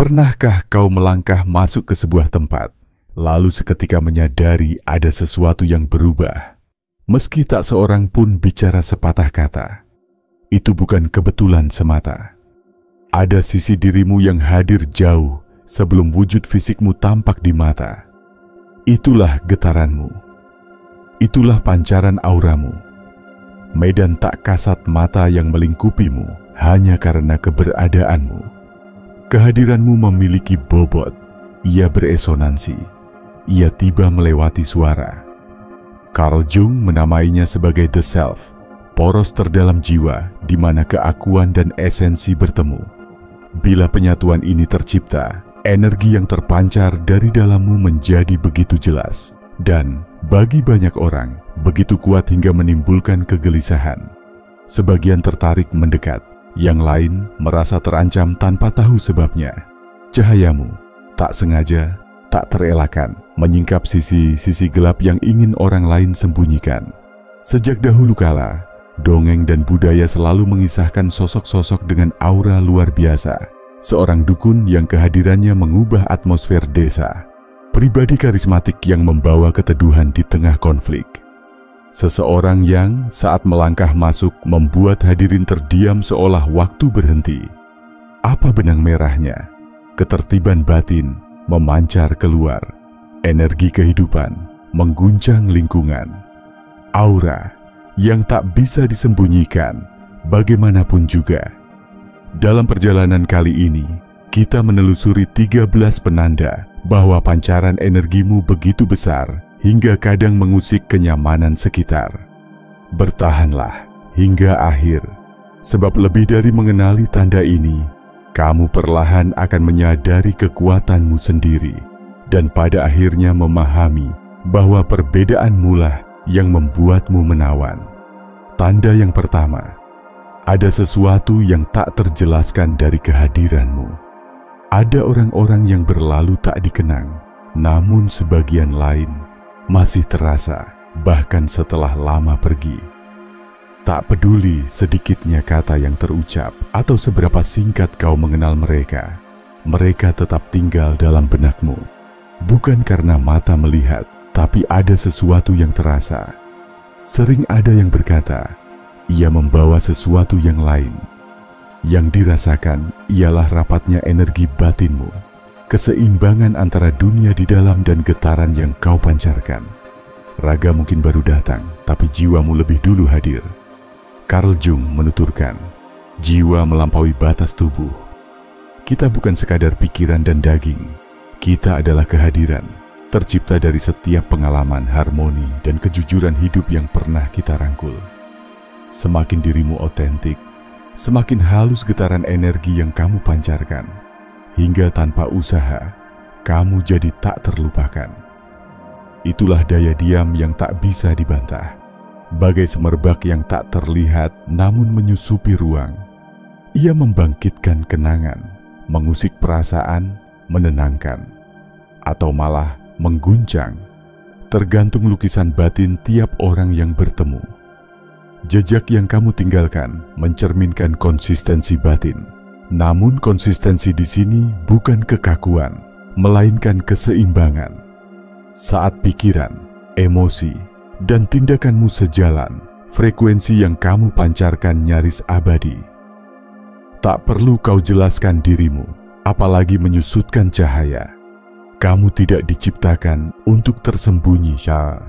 Pernahkah kau melangkah masuk ke sebuah tempat, lalu seketika menyadari ada sesuatu yang berubah? Meski tak seorang pun bicara sepatah kata, itu bukan kebetulan semata. Ada sisi dirimu yang hadir jauh sebelum wujud fisikmu tampak di mata. Itulah getaranmu. Itulah pancaran auramu. Medan tak kasat mata yang melingkupimu hanya karena keberadaanmu. Kehadiranmu memiliki bobot, ia beresonansi, ia tiba melewati suara. Carl Jung menamainya sebagai the self, poros terdalam jiwa di mana keakuan dan esensi bertemu. Bila penyatuan ini tercipta, energi yang terpancar dari dalammu menjadi begitu jelas dan bagi banyak orang begitu kuat hingga menimbulkan kegelisahan. Sebagian tertarik mendekat, yang lain merasa terancam tanpa tahu sebabnya. Cahayamu tak sengaja, tak terelakkan menyingkap sisi-sisi gelap yang ingin orang lain sembunyikan. Sejak dahulu kala, dongeng dan budaya selalu mengisahkan sosok-sosok dengan aura luar biasa. Seorang dukun yang kehadirannya mengubah atmosfer desa. Pribadi karismatik yang membawa keteduhan di tengah konflik. Seseorang yang saat melangkah masuk membuat hadirin terdiam seolah waktu berhenti. Apa benang merahnya? Ketertiban batin memancar keluar. Energi kehidupan mengguncang lingkungan. Aura yang tak bisa disembunyikan bagaimanapun juga. Dalam perjalanan kali ini, kita menelusuri 13 penanda bahwa pancaran energimu begitu besar hingga kadang mengusik kenyamanan sekitar. Bertahanlah hingga akhir, sebab lebih dari mengenali tanda ini, kamu perlahan akan menyadari kekuatanmu sendiri dan pada akhirnya memahami bahwa perbedaanmu lah yang membuatmu menawan. Tanda yang pertama, ada sesuatu yang tak terjelaskan dari kehadiranmu. Ada orang-orang yang berlalu tak dikenang, namun sebagian lain masih terasa bahkan setelah lama pergi. Tak peduli sedikitnya kata yang terucap atau seberapa singkat kau mengenal mereka, mereka tetap tinggal dalam benakmu. Bukan karena mata melihat, tapi ada sesuatu yang terasa. Sering ada yang berkata, ia membawa sesuatu yang lain. Yang dirasakan ialah rapatnya energi batinmu, keseimbangan antara dunia di dalam dan getaran yang kau pancarkan. Raga mungkin baru datang, tapi jiwamu lebih dulu hadir. Carl Jung menuturkan, jiwa melampaui batas tubuh. Kita bukan sekadar pikiran dan daging, kita adalah kehadiran, tercipta dari setiap pengalaman, harmoni, dan kejujuran hidup yang pernah kita rangkul. Semakin dirimu otentik, semakin halus getaran energi yang kamu pancarkan, hingga tanpa usaha, kamu jadi tak terlupakan. Itulah daya diam yang tak bisa dibantah, bagai semerbak yang tak terlihat namun menyusupi ruang. Ia membangkitkan kenangan, mengusik perasaan, menenangkan, atau malah mengguncang, tergantung lukisan batin tiap orang yang bertemu. Jejak yang kamu tinggalkan mencerminkan konsistensi batin. Namun konsistensi di sini bukan kekakuan, melainkan keseimbangan. Saat pikiran, emosi, dan tindakanmu sejalan, frekuensi yang kamu pancarkan nyaris abadi. Tak perlu kau jelaskan dirimu, apalagi menyusutkan cahaya. Kamu tidak diciptakan untuk tersembunyi, Syah.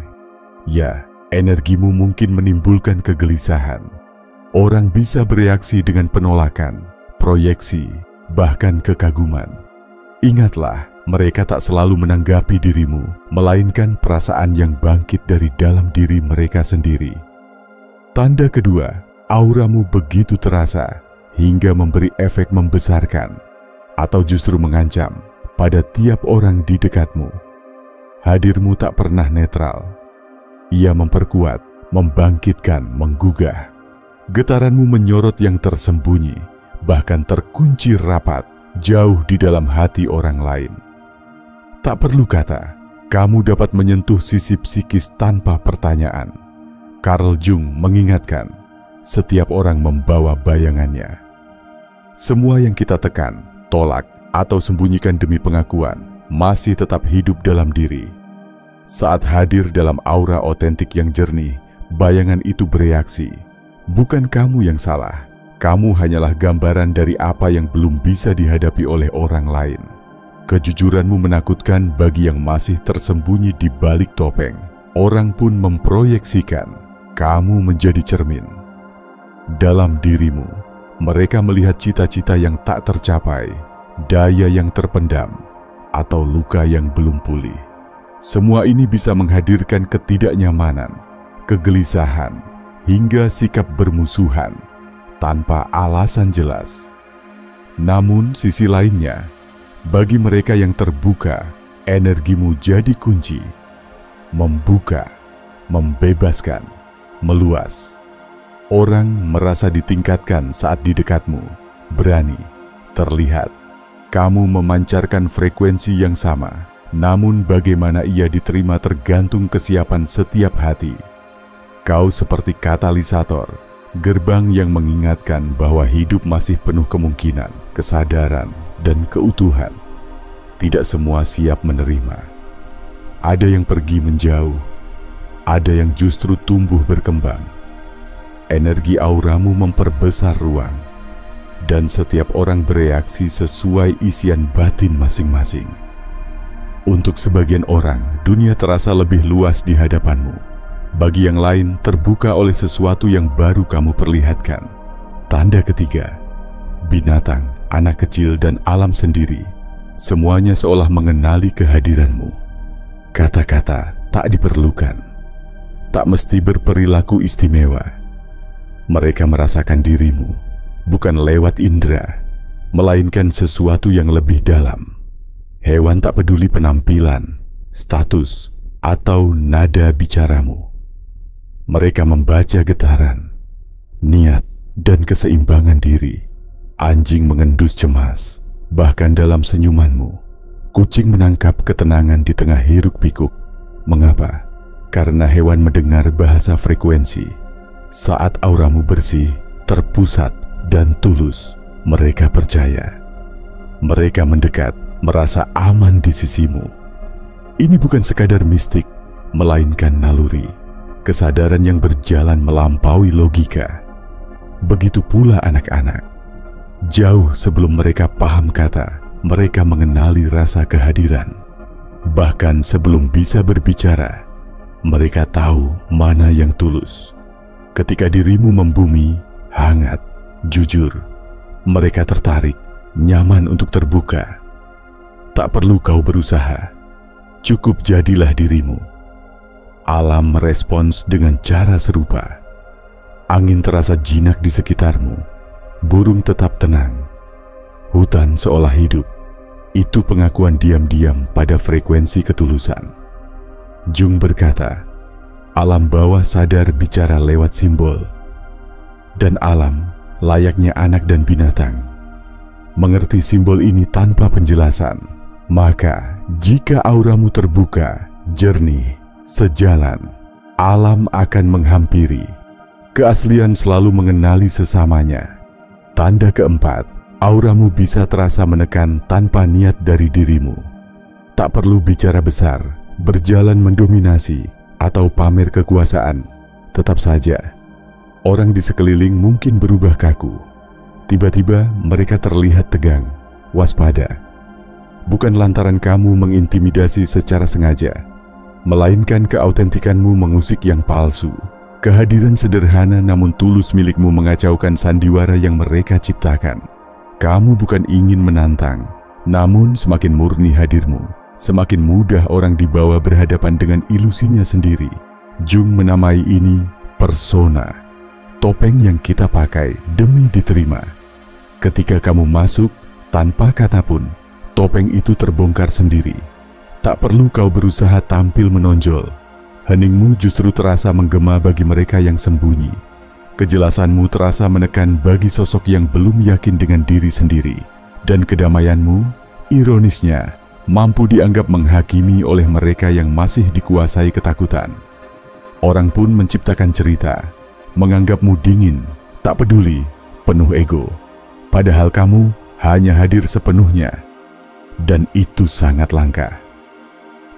Ya, energimu mungkin menimbulkan kegelisahan. Orang bisa bereaksi dengan penolakan, proyeksi, bahkan kekaguman. Ingatlah, mereka tak selalu menanggapi dirimu, melainkan perasaan yang bangkit dari dalam diri mereka sendiri. Tanda kedua, auramu begitu terasa hingga memberi efek membesarkan atau justru mengancam pada tiap orang di dekatmu. Hadirmu tak pernah netral. Ia memperkuat, membangkitkan, menggugah. Getaranmu menyorot yang tersembunyi, bahkan terkunci rapat, jauh di dalam hati orang lain. Tak perlu kata, kamu dapat menyentuh sisi psikis tanpa pertanyaan. Carl Jung mengingatkan, setiap orang membawa bayangannya. Semua yang kita tekan, tolak, atau sembunyikan demi pengakuan, masih tetap hidup dalam diri. Saat hadir dalam aura otentik yang jernih, bayangan itu bereaksi. Bukan kamu yang salah, kamu hanyalah gambaran dari apa yang belum bisa dihadapi oleh orang lain. Kejujuranmu menakutkan bagi yang masih tersembunyi di balik topeng. Orang pun memproyeksikan kamu menjadi cermin. Dalam dirimu, mereka melihat cita-cita yang tak tercapai, daya yang terpendam, atau luka yang belum pulih. Semua ini bisa menghadirkan ketidaknyamanan, kegelisahan, hingga sikap bermusuhan tanpa alasan jelas. Namun sisi lainnya, bagi mereka yang terbuka, energimu jadi kunci. Membuka, membebaskan, meluas. Orang merasa ditingkatkan saat di dekatmu, berani, terlihat. Kamu memancarkan frekuensi yang sama. Namun bagaimana ia diterima tergantung kesiapan setiap hati. Kau seperti katalisator, gerbang yang mengingatkan bahwa hidup masih penuh kemungkinan, kesadaran, dan keutuhan. Tidak semua siap menerima. Ada yang pergi menjauh, ada yang justru tumbuh berkembang. Energi auramu memperbesar ruang, dan setiap orang bereaksi sesuai isian batin masing-masing. Untuk sebagian orang, dunia terasa lebih luas di hadapanmu. Bagi yang lain, terbuka oleh sesuatu yang baru kamu perlihatkan. Tanda ketiga, binatang, anak kecil, dan alam sendiri, semuanya seolah mengenali kehadiranmu. Kata-kata tak diperlukan, tak mesti berperilaku istimewa. Mereka merasakan dirimu, bukan lewat indera, melainkan sesuatu yang lebih dalam. Hewan tak peduli penampilan, status, atau nada bicaramu. Mereka membaca getaran, niat, dan keseimbangan diri. Anjing mengendus cemas, bahkan dalam senyumanmu. Kucing menangkap ketenangan di tengah hiruk-pikuk. Mengapa? Karena hewan mendengar bahasa frekuensi. Saat auramu bersih, terpusat, dan tulus, mereka percaya. Mereka mendekat, merasa aman di sisimu. Ini bukan sekadar mistik, melainkan naluri, kesadaran yang berjalan melampaui logika. Begitu pula anak-anak. Jauh sebelum mereka paham kata, mereka mengenali rasa kehadiran. Bahkan sebelum bisa berbicara, mereka tahu mana yang tulus. Ketika dirimu membumi, hangat, jujur, mereka tertarik, nyaman untuk terbuka. Tak perlu kau berusaha, cukup jadilah dirimu. Alam merespons dengan cara serupa. Angin terasa jinak di sekitarmu, burung tetap tenang. Hutan seolah hidup. Itu pengakuan diam-diam pada frekuensi ketulusan. Jung berkata, alam bawah sadar bicara lewat simbol. Dan alam, layaknya anak dan binatang, mengerti simbol ini tanpa penjelasan. Maka, jika auramu terbuka, jernih, sejalan, alam akan menghampiri. Keaslian selalu mengenali sesamanya. Tanda keempat, auramu bisa terasa menekan tanpa niat dari dirimu. Tak perlu bicara besar, berjalan mendominasi, atau pamer kekuasaan. Tetap saja, orang di sekeliling mungkin berubah kaku. Tiba-tiba mereka terlihat tegang, waspada. Bukan lantaran kamu mengintimidasi secara sengaja, melainkan keautentikanmu mengusik yang palsu. Kehadiran sederhana namun tulus milikmu mengacaukan sandiwara yang mereka ciptakan. Kamu bukan ingin menantang, namun semakin murni hadirmu, semakin mudah orang dibawa berhadapan dengan ilusinya sendiri. Jung menamai ini persona, topeng yang kita pakai demi diterima. Ketika kamu masuk, tanpa kata pun, topeng itu terbongkar sendiri. Tak perlu kau berusaha tampil menonjol. Heningmu justru terasa menggema bagi mereka yang sembunyi. Kejelasanmu terasa menekan bagi sosok yang belum yakin dengan diri sendiri. Dan kedamaianmu, ironisnya, mampu dianggap menghakimi oleh mereka yang masih dikuasai ketakutan. Orang pun menciptakan cerita, menganggapmu dingin, tak peduli, penuh ego. Padahal kamu hanya hadir sepenuhnya, dan itu sangat langka.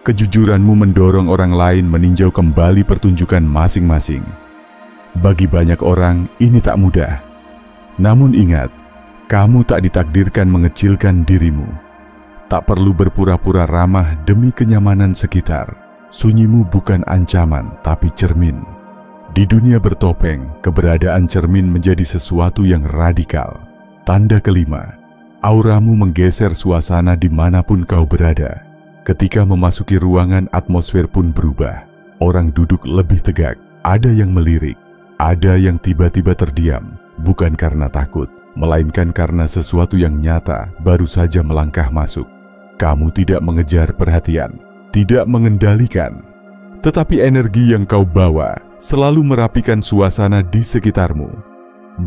Kejujuranmu mendorong orang lain meninjau kembali pertunjukan masing-masing. Bagi banyak orang, ini tak mudah. Namun ingat, kamu tak ditakdirkan mengecilkan dirimu. Tak perlu berpura-pura ramah demi kenyamanan sekitar. Sunyimu bukan ancaman, tapi cermin. Di dunia bertopeng, keberadaan cermin menjadi sesuatu yang radikal. Tanda kelima, auramu menggeser suasana dimanapun kau berada. Ketika memasuki ruangan, atmosfer pun berubah. Orang duduk lebih tegak, ada yang melirik, ada yang tiba-tiba terdiam, bukan karena takut, melainkan karena sesuatu yang nyata baru saja melangkah masuk. Kamu tidak mengejar perhatian, tidak mengendalikan, tetapi energi yang kau bawa selalu merapikan suasana di sekitarmu.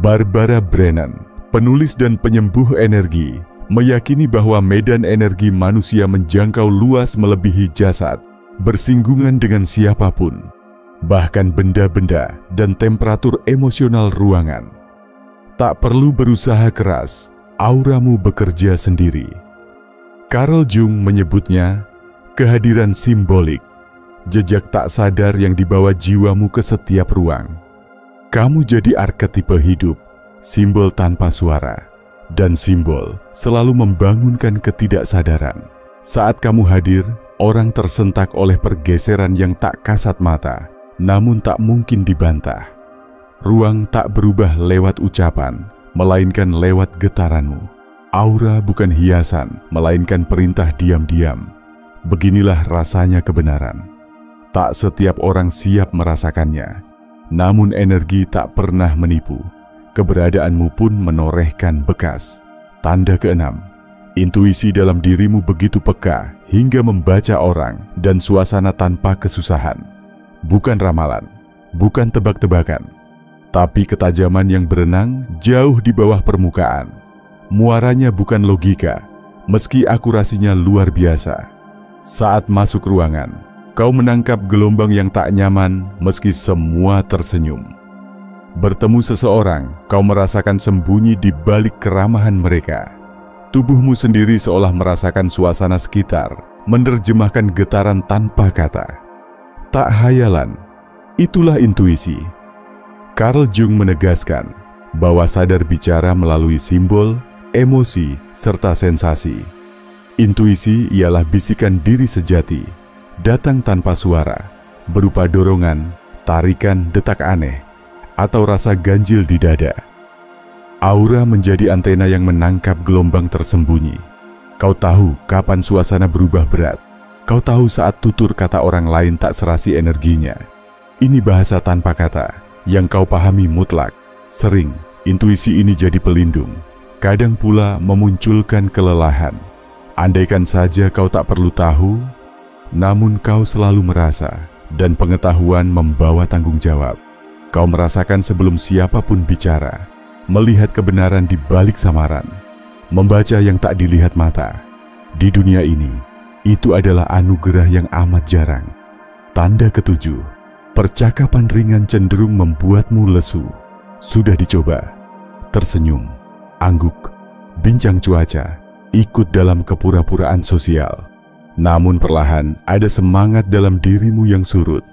Barbara Brennan, penulis dan penyembuh energi, meyakini bahwa medan energi manusia menjangkau luas melebihi jasad, bersinggungan dengan siapapun, bahkan benda-benda dan temperatur emosional ruangan. Tak perlu berusaha keras, auramu bekerja sendiri. Carl Jung menyebutnya kehadiran simbolik, jejak tak sadar yang dibawa jiwamu ke setiap ruang. Kamu jadi arketipe hidup, simbol tanpa suara. Dan simbol selalu membangunkan ketidaksadaran. Saat kamu hadir, orang tersentak oleh pergeseran yang tak kasat mata, namun tak mungkin dibantah. Ruang tak berubah lewat ucapan, melainkan lewat getaranmu. Aura bukan hiasan, melainkan perintah diam-diam. Beginilah rasanya kebenaran. Tak setiap orang siap merasakannya, namun energi tak pernah menipu. Keberadaanmu pun menorehkan bekas. Tanda keenam, intuisi dalam dirimu begitu peka hingga membaca orang dan suasana tanpa kesusahan. Bukan ramalan, bukan tebak-tebakan, tapi ketajaman yang berenang jauh di bawah permukaan. Muaranya bukan logika, meski akurasinya luar biasa. Saat masuk ruangan, kau menangkap gelombang yang tak nyaman meski semua tersenyum. Bertemu seseorang, kau merasakan sembunyi di balik keramahan mereka. Tubuhmu sendiri seolah merasakan suasana sekitar, menerjemahkan getaran tanpa kata. Tak hayalan, itulah intuisi. Carl Jung menegaskan bahwa sadar bicara melalui simbol, emosi, serta sensasi. Intuisi ialah bisikan diri sejati, datang tanpa suara, berupa dorongan, tarikan, detak aneh, atau rasa ganjil di dada. Aura menjadi antena yang menangkap gelombang tersembunyi. Kau tahu kapan suasana berubah berat. Kau tahu saat tutur kata orang lain tak serasi energinya. Ini bahasa tanpa kata, yang kau pahami mutlak. Sering, intuisi ini jadi pelindung. Kadang pula memunculkan kelelahan. Andaikan saja kau tak perlu tahu, namun kau selalu merasa, dan pengetahuan membawa tanggung jawab. Kau merasakan sebelum siapapun bicara, melihat kebenaran di balik samaran, membaca yang tak dilihat mata. Di dunia ini, itu adalah anugerah yang amat jarang. Tanda ketujuh, percakapan ringan cenderung membuatmu lesu. Sudah dicoba, tersenyum, angguk, bincang cuaca, ikut dalam kepura-puraan sosial. Namun perlahan ada semangat dalam dirimu yang surut.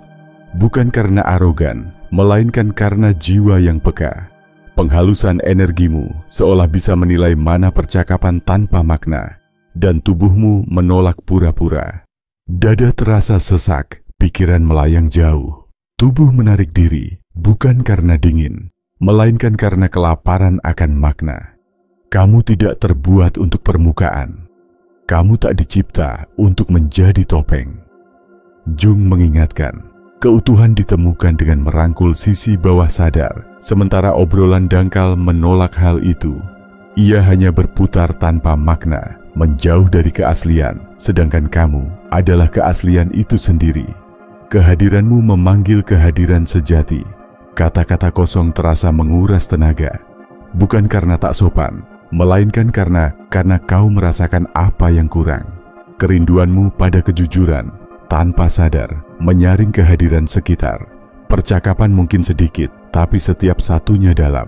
Bukan karena arogan, melainkan karena jiwa yang peka. Penghalusan energimu seolah bisa menilai mana percakapan tanpa makna, dan tubuhmu menolak pura-pura. Dada terasa sesak, pikiran melayang jauh. Tubuh menarik diri, bukan karena dingin, melainkan karena kelaparan akan makna. Kamu tidak terbuat untuk permukaan. Kamu tak dicipta untuk menjadi topeng. Jung mengingatkan, keutuhan ditemukan dengan merangkul sisi bawah sadar, sementara obrolan dangkal menolak hal itu. Ia hanya berputar tanpa makna, menjauh dari keaslian, sedangkan kamu adalah keaslian itu sendiri. Kehadiranmu memanggil kehadiran sejati. Kata-kata kosong terasa menguras tenaga, bukan karena tak sopan, melainkan karena kau merasakan apa yang kurang. Kerinduanmu pada kejujuran, tanpa sadar, menyaring kehadiran sekitar. Percakapan mungkin sedikit, tapi setiap satunya dalam.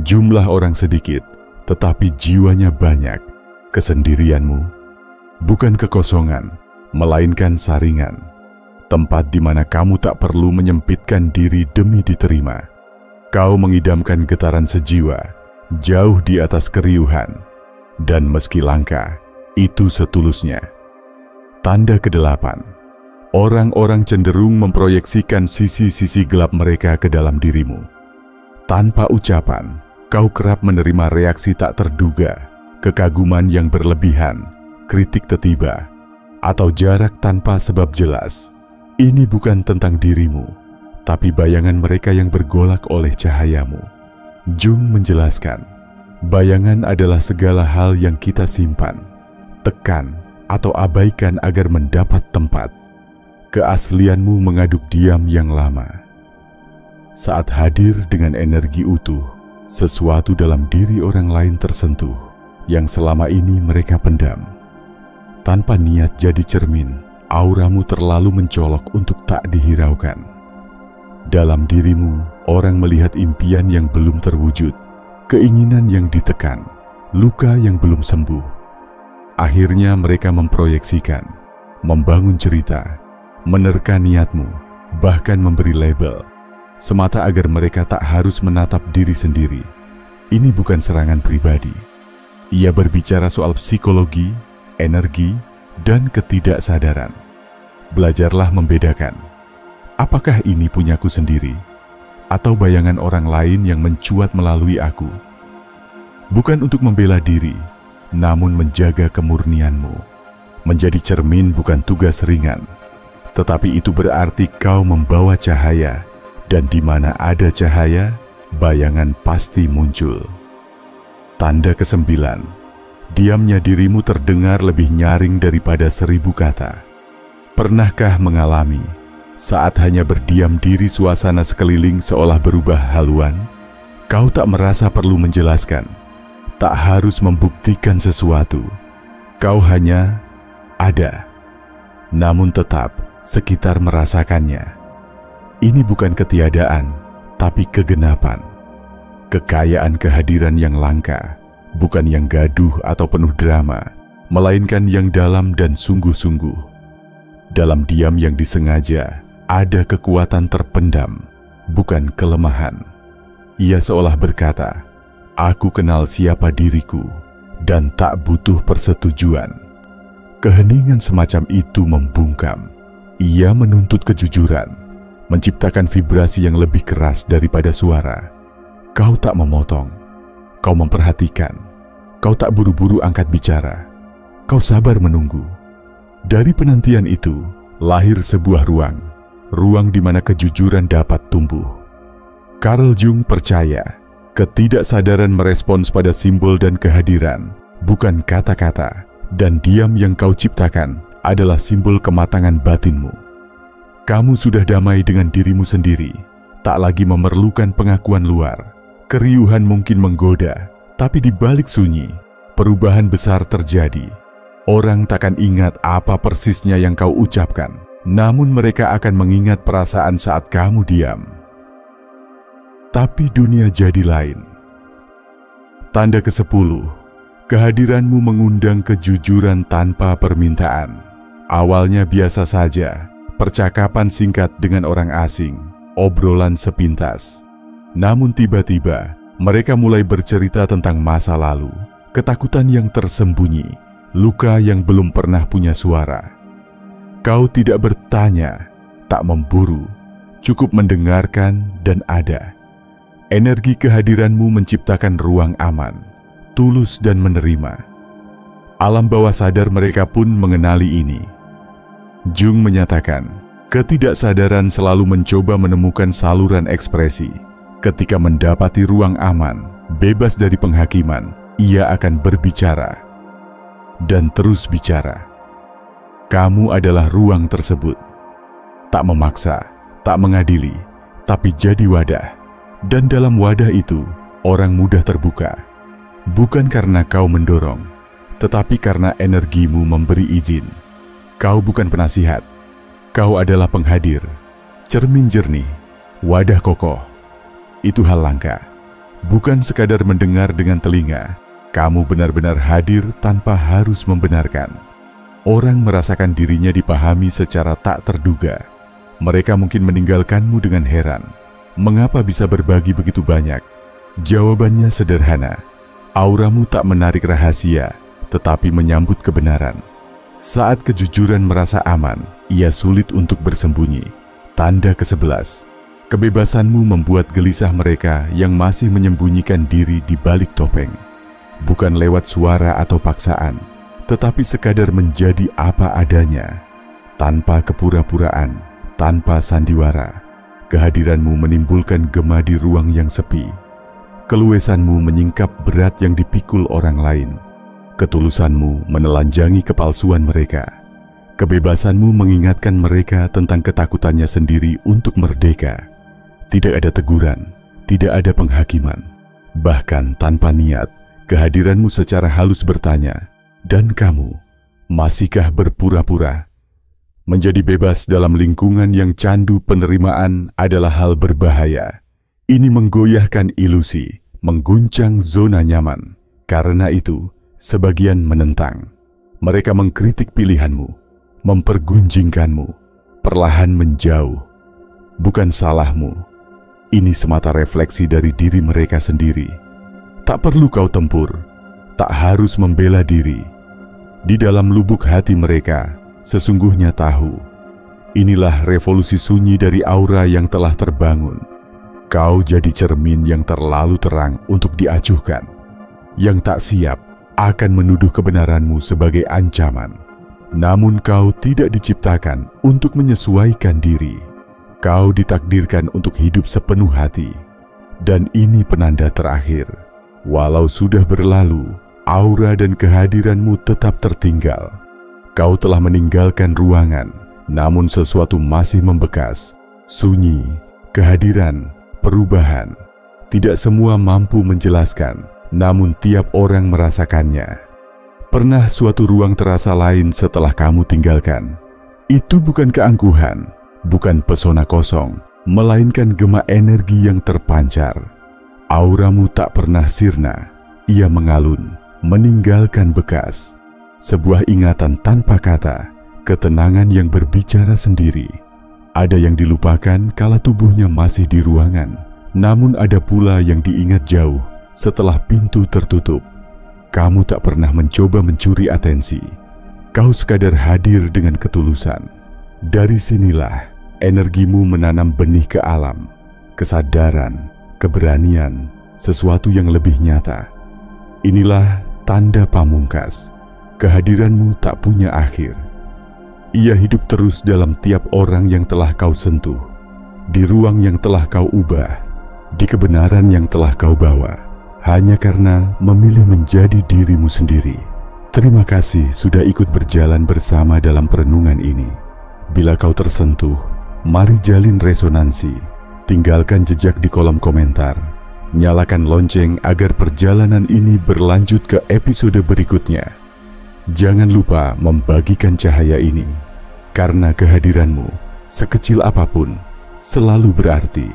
Jumlah orang sedikit, tetapi jiwanya banyak. Kesendirianmu bukan kekosongan, melainkan saringan. Tempat di mana kamu tak perlu menyempitkan diri demi diterima. Kau mengidamkan getaran sejiwa, jauh di atas keriuhan. Dan meski langka, itu setulusnya. Tanda ke-8. Orang-orang cenderung memproyeksikan sisi-sisi gelap mereka ke dalam dirimu. Tanpa ucapan, kau kerap menerima reaksi tak terduga, kekaguman yang berlebihan, kritik tiba-tiba, atau jarak tanpa sebab jelas. Ini bukan tentang dirimu, tapi bayangan mereka yang bergolak oleh cahayamu. Jung menjelaskan, bayangan adalah segala hal yang kita simpan, tekan, atau abaikan agar mendapat tempat. Keaslianmu mengaduk diam yang lama. Saat hadir dengan energi utuh, sesuatu dalam diri orang lain tersentuh, yang selama ini mereka pendam. Tanpa niat jadi cermin, auramu terlalu mencolok untuk tak dihiraukan. Dalam dirimu, orang melihat impian yang belum terwujud, keinginan yang ditekan, luka yang belum sembuh. Akhirnya mereka memproyeksikan, membangun cerita, menerka niatmu, bahkan memberi label, semata agar mereka tak harus menatap diri sendiri. Ini bukan serangan pribadi. Ia berbicara soal psikologi, energi, dan ketidaksadaran. Belajarlah membedakan, apakah ini punyaku sendiri, atau bayangan orang lain yang mencuat melalui aku. Bukan untuk membela diri, namun menjaga kemurnianmu. Menjadi cermin bukan tugas ringan, tetapi itu berarti kau membawa cahaya, dan di mana ada cahaya, bayangan pasti muncul. Tanda ke-9. Diamnya dirimu terdengar lebih nyaring daripada 1000 kata. Pernahkah mengalami saat hanya berdiam diri suasana sekeliling seolah berubah haluan? Kau tak merasa perlu menjelaskan, tak harus membuktikan sesuatu. Kau hanya ada, namun tetap sekitar merasakannya. Ini bukan ketiadaan, tapi kegenapan. Kekayaan kehadiran yang langka, bukan yang gaduh atau penuh drama, melainkan yang dalam dan sungguh-sungguh. Dalam diam yang disengaja, ada kekuatan terpendam, bukan kelemahan. Ia seolah berkata, aku kenal siapa diriku, dan tak butuh persetujuan. Keheningan semacam itu membungkam. Ia menuntut kejujuran, menciptakan vibrasi yang lebih keras daripada suara. Kau tak memotong, kau memperhatikan, kau tak buru-buru angkat bicara, kau sabar menunggu. Dari penantian itu, lahir sebuah ruang di mana kejujuran dapat tumbuh. Carl Jung percaya, ketidaksadaran merespons pada simbol dan kehadiran, bukan kata-kata, dan diam yang kau ciptakan adalah simbol kematangan batinmu. Kamu sudah damai dengan dirimu sendiri, tak lagi memerlukan pengakuan luar. Keriuhan mungkin menggoda, tapi di balik sunyi, perubahan besar terjadi. Orang takkan ingat apa persisnya yang kau ucapkan, namun mereka akan mengingat perasaan saat kamu diam. Tapi dunia jadi lain. Tanda ke-10. Kehadiranmu mengundang kejujuran tanpa permintaan. Awalnya biasa saja, percakapan singkat dengan orang asing, obrolan sepintas. Namun tiba-tiba, mereka mulai bercerita tentang masa lalu, ketakutan yang tersembunyi, luka yang belum pernah punya suara. Kau tidak bertanya, tak memburu, cukup mendengarkan dan ada. Energi kehadiranmu menciptakan ruang aman, tulus dan menerima. Alam bawah sadar mereka pun mengenali ini. Jung menyatakan, ketidaksadaran selalu mencoba menemukan saluran ekspresi. Ketika mendapati ruang aman, bebas dari penghakiman, ia akan berbicara. Dan terus bicara. Kamu adalah ruang tersebut. Tak memaksa, tak mengadili, tapi jadi wadah. Dan dalam wadah itu, orang mudah terbuka. Bukan karena kau mendorong, tetapi karena energimu memberi izin. Kau bukan penasihat. Kau adalah penghadir, cermin jernih, wadah kokoh. Itu hal langka. Bukan sekadar mendengar dengan telinga. Kamu benar-benar hadir tanpa harus membenarkan. Orang merasakan dirinya dipahami secara tak terduga. Mereka mungkin meninggalkanmu dengan heran. Mengapa bisa berbagi begitu banyak? Jawabannya sederhana. Auramu tak menarik rahasia, tetapi menyambut kebenaran. Saat kejujuran merasa aman, ia sulit untuk bersembunyi. Tanda ke-11. Kebebasanmu membuat gelisah mereka yang masih menyembunyikan diri di balik topeng. Bukan lewat suara atau paksaan, tetapi sekadar menjadi apa adanya. Tanpa kepura-puraan, tanpa sandiwara, kehadiranmu menimbulkan gema di ruang yang sepi. Keluesanmu menyingkap berat yang dipikul orang lain. Ketulusanmu menelanjangi kepalsuan mereka. Kebebasanmu mengingatkan mereka tentang ketakutannya sendiri untuk merdeka. Tidak ada teguran, tidak ada penghakiman. Bahkan tanpa niat, kehadiranmu secara halus bertanya, "Dan kamu, masihkah berpura-pura?" Menjadi bebas dalam lingkungan yang candu penerimaan adalah hal berbahaya. Ini menggoyahkan ilusi, mengguncang zona nyaman. Karena itu, sebagian menentang. Mereka mengkritik pilihanmu, mempergunjingkanmu, perlahan menjauh. Bukan salahmu. Ini semata refleksi dari diri mereka sendiri. Tak perlu kau tempur, tak harus membela diri. Di dalam lubuk hati mereka, sesungguhnya tahu. Inilah revolusi sunyi dari aura yang telah terbangun. Kau jadi cermin yang terlalu terang untuk diacuhkan. Yang tak siap akan menuduh kebenaranmu sebagai ancaman. Namun kau tidak diciptakan untuk menyesuaikan diri. Kau ditakdirkan untuk hidup sepenuh hati. Dan ini penanda terakhir. Walau sudah berlalu, aura dan kehadiranmu tetap tertinggal. Kau telah meninggalkan ruangan, namun sesuatu masih membekas. Sunyi, kehadiran, perubahan. Tidak semua mampu menjelaskan, namun tiap orang merasakannya. Pernah suatu ruang terasa lain setelah kamu tinggalkan. Itu bukan keangkuhan, bukan pesona kosong, melainkan gema energi yang terpancar. Auramu tak pernah sirna, ia mengalun, meninggalkan bekas. Sebuah ingatan tanpa kata, ketenangan yang berbicara sendiri. Ada yang dilupakan kala tubuhnya masih di ruangan, namun ada pula yang diingat jauh setelah pintu tertutup. Kamu tak pernah mencoba mencuri atensi. Kau sekadar hadir dengan ketulusan. Dari sinilah energimu menanam benih ke alam, kesadaran, keberanian, sesuatu yang lebih nyata. Inilah tanda pamungkas. Kehadiranmu tak punya akhir. Ia hidup terus dalam tiap orang yang telah kau sentuh, di ruang yang telah kau ubah, di kebenaran yang telah kau bawa, hanya karena memilih menjadi dirimu sendiri. Terima kasih sudah ikut berjalan bersama dalam perenungan ini. Bila kau tersentuh, mari jalin resonansi. Tinggalkan jejak di kolom komentar. Nyalakan lonceng agar perjalanan ini berlanjut ke episode berikutnya. Jangan lupa membagikan cahaya ini, karena kehadiranmu, sekecil apapun, selalu berarti.